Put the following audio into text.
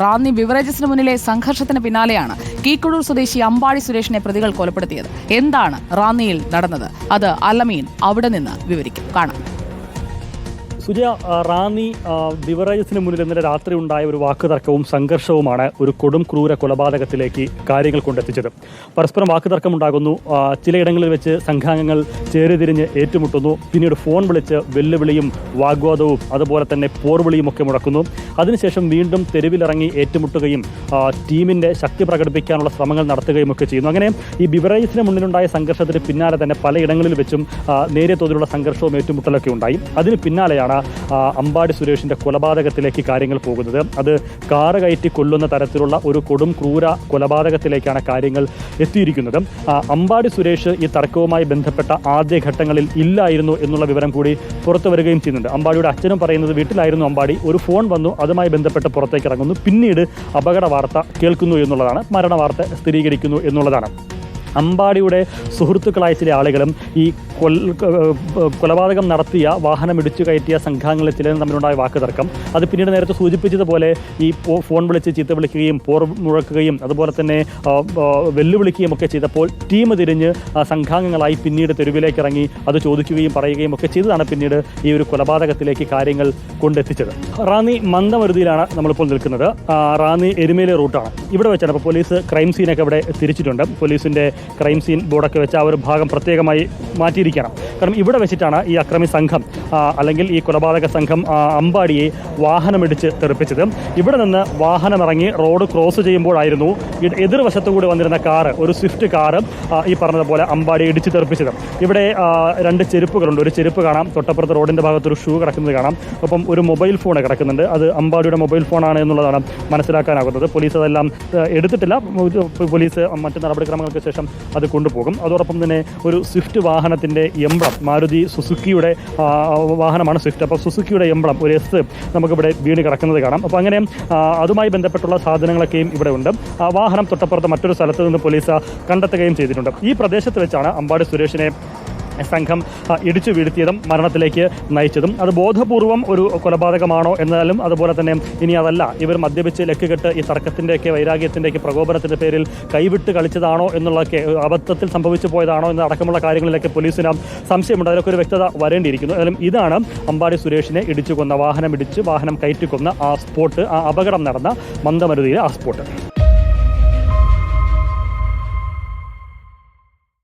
റാന്നി ബിവറേജസിന് മുന്നിലെ സംഘർഷത്തിന് പിന്നാലെയാണ് കീക്കുഴൂർ സ്വദേശി അമ്പാടി സുരേഷിനെ പ്രതികൾ കൊലപ്പെടുത്തിയത്. എന്താണ് റാന്നിയിൽ നടന്നത്? അത് അലമീൻ അവിടെ നിന്ന് വിവരിക്കും. കാണാം. സുജയ, റാന്നി ബിവറേജസിന് മുന്നിൽ ഇന്നലെ രാത്രി ഉണ്ടായ ഒരു വാക്കുതർക്കവും സംഘർഷവുമാണ് ഒരു കൊടും ക്രൂര കൊലപാതകത്തിലേക്ക് കാര്യങ്ങൾ കൊണ്ടെത്തിച്ചത്. പരസ്പരം വാക്കുതർക്കമുണ്ടാകുന്നു. ചിലയിടങ്ങളിൽ വെച്ച് സംഘാംഗങ്ങൾ ചേരിതിരിഞ്ഞ് ഏറ്റുമുട്ടുന്നു. പിന്നീട് ഫോൺ വിളിച്ച് വെല്ലുവിളിയും വാഗ്വാദവും അതുപോലെ തന്നെ പോർവിളിയും ഒക്കെ മുടക്കുന്നു. അതിനുശേഷം വീണ്ടും തെരുവിലിറങ്ങി ഏറ്റുമുട്ടുകയും ടീമിൻ്റെ ശക്തി പ്രകടിപ്പിക്കാനുള്ള ശ്രമങ്ങൾ നടത്തുകയും ഒക്കെ ചെയ്യുന്നു. അങ്ങനെ ഈ ബിവറേജസിന് മുന്നിലുണ്ടായ സംഘർഷത്തിന് പിന്നാലെ തന്നെ പലയിടങ്ങളിൽ വെച്ചും നേരിയ തോതിലുള്ള സംഘർഷവും ഏറ്റുമുട്ടലൊക്കെ ഉണ്ടായി. അതിന് പിന്നാലെയാണ് അമ്പാടി സുരേഷിന്റെ കൊലപാതകത്തിലേക്ക് കാര്യങ്ങൾ പോകുന്നത്. അത് കാറ് കയറ്റി കൊല്ലുന്ന തരത്തിലുള്ള ഒരു കൊടും ക്രൂര കൊലപാതകത്തിലേക്കാണ് കാര്യങ്ങൾ എത്തിയിരിക്കുന്നത്. അമ്പാടി സുരേഷ് ഈ തർക്കവുമായി ബന്ധപ്പെട്ട ആദ്യഘട്ടങ്ങളിൽ ഇല്ലായിരുന്നു എന്നുള്ള വിവരം കൂടി പുറത്തു വരികയും ചെയ്യുന്നുണ്ട്. അമ്പാടിയുടെ അച്ഛനും പറയുന്നത് വീട്ടിലായിരുന്നു അമ്പാടി. ഒരു ഫോൺ വന്നു, അതുമായി ബന്ധപ്പെട്ട് പുറത്തേക്ക് ഇറങ്ങുന്നു. പിന്നീട് അപകട വാർത്ത കേൾക്കുന്നു എന്നുള്ളതാണ്, മരണ വാർത്ത സ്ഥിരീകരിക്കുന്നു എന്നുള്ളതാണ്. അമ്പാടിയുടെ സുഹൃത്തുക്കളായ ചില ആളുകളും ഈ കൊലപാതകം നടത്തിയ വാഹനം ഇടിച്ചു കയറ്റിയ സംഘാംഗങ്ങളിൽ ചിലരും തമ്മിലുണ്ടായ വാക്കുതർക്കം, അത് പിന്നീട് നേരത്തെ സൂചിപ്പിച്ചതുപോലെ ഈ ഫോൺ വിളിച്ച് ചീത്ത വിളിക്കുകയും പോർ മുഴക്കുകയും അതുപോലെ തന്നെ വെല്ലുവിളിക്കുകയും ഒക്കെ ചെയ്തപ്പോൾ ടീം തിരിഞ്ഞ് സംഘാംഗങ്ങളായി പിന്നീട് തെരുവിലേക്ക് ഇറങ്ങി അത് ചോദിക്കുകയും പറയുകയും ഒക്കെ ചെയ്തതാണ് പിന്നീട് ഈ ഒരു കൊലപാതകത്തിലേക്ക് കാര്യങ്ങൾ കൊണ്ടെത്തിച്ചത്. റാന്നി മന്ദമരുതിയിലാണ് നമ്മളിപ്പോൾ നിൽക്കുന്നത്. റാന്നി എരുമേലി റൂട്ടാണ്. ഇവിടെ വെച്ചാണ് ഇപ്പോൾ പോലീസ് ക്രൈം സീനൊക്കെ ഇവിടെ തിരിച്ചിട്ടുണ്ട്. പോലീസിൻ്റെ ക്രൈം സീൻ ബോർഡൊക്കെ വെച്ച് ആ ഒരു ഭാഗം പ്രത്യേകമായി മാറ്റിയിരിക്കണം. കാരണം ഇവിടെ വെച്ചിട്ടാണ് ഈ അക്രമി സംഘം അല്ലെങ്കിൽ ഈ കൊലപാതക സംഘം അമ്പാടിയെ വാഹനമിടിച്ച് തെറിപ്പിച്ചത്. ഇവിടെ നിന്ന് വാഹനം ഇറങ്ങി റോഡ് ക്രോസ് ചെയ്യുമ്പോഴായിരുന്നു എതിർവശത്തുകൂടി വന്നിരുന്ന കാറ്, ഒരു സ്വിഫ്റ്റ് കാറ് ഈ പറഞ്ഞതുപോലെ അമ്പാടിയെ ഇടിച്ച് തെറിപ്പിച്ചത്. ഇവിടെ രണ്ട് ചെരുപ്പുകളുണ്ട്. ഒരു ചെരുപ്പ് കാണാം, തൊട്ടപ്പുറത്ത് റോഡിൻ്റെ ഭാഗത്തൊരു ഷൂ കിടക്കുന്നത് കാണാം. ഒപ്പം ഒരു മൊബൈൽ ഫോൺ കിടക്കുന്നുണ്ട്. അത് അമ്പാടിയുടെ മൊബൈൽ ഫോണാണ് എന്നുള്ളതാണ് മനസ്സിലാക്കാനാകുന്നത്. പോലീസ് അതെല്ലാം എടുത്തിട്ടില്ല. പോലീസ് മറ്റു നടപടിക്രമങ്ങൾക്ക് ശേഷം അത് കൊണ്ടുപോകും. അതോടൊപ്പം തന്നെ ഒരു സ്വിഫ്റ്റ് വാഹനത്തിൻ്റെ എംബ്ലം, മാരുതി സുസുക്കിയുടെ വാഹനമാണ് സ്വിഫ്റ്റ്. അപ്പോൾ സുസുക്കിയുടെ എംബ്ലം, ഒരു എസ് നമുക്കിവിടെ വീണ് കിടക്കുന്നത് കാണാം. അപ്പോൾ അങ്ങനെ അതുമായി ബന്ധപ്പെട്ടുള്ള സാധനങ്ങളൊക്കെയും ഇവിടെ ഉണ്ട്. വാഹനം തൊട്ടപ്പുറത്ത് മറ്റൊരു സ്ഥലത്ത് നിന്ന് പോലീസ് കണ്ടെത്തുകയും ചെയ്തിട്ടുണ്ട്. ഈ പ്രദേശത്ത് വെച്ചാണ് അമ്പാടി സുരേഷിനെ സംഘം ഇടിച്ചു വീഴ്ത്തിയതും മരണത്തിലേക്ക് നയിച്ചതും. അത് ബോധപൂർവം ഒരു കൊലപാതകമാണോ എന്നാലും, അതുപോലെ തന്നെ ഇനി അതല്ല ഇവർ മദ്യപിച്ച് ലക്കുകെട്ട് ഈ തർക്കത്തിൻ്റെയൊക്കെ വൈരാഗ്യത്തിൻ്റെയൊക്കെ പ്രകോപനത്തിൻ്റെ പേരിൽ കൈവിട്ട് കളിച്ചതാണോ എന്നുള്ളതൊക്കെ അബദ്ധത്തിൽ സംഭവിച്ചു പോയതാണോ എന്നടക്കമുള്ള കാര്യങ്ങളിലൊക്കെ പോലീസിന് സംശയമുണ്ട്. അതിലൊക്കെ ഒരു വ്യക്തത വരേണ്ടിയിരിക്കുന്നു. എന്നാലും ഇതാണ് അമ്പാടി സുരേഷിനെ ഇടിച്ചു കൊന്ന, വാഹനം കയറ്റിക്കൊന്ന ആ സ്പോട്ട്, ആ അപകടം നടന്ന മന്ദമരുതിയിലെ ആ സ്പോട്ട്.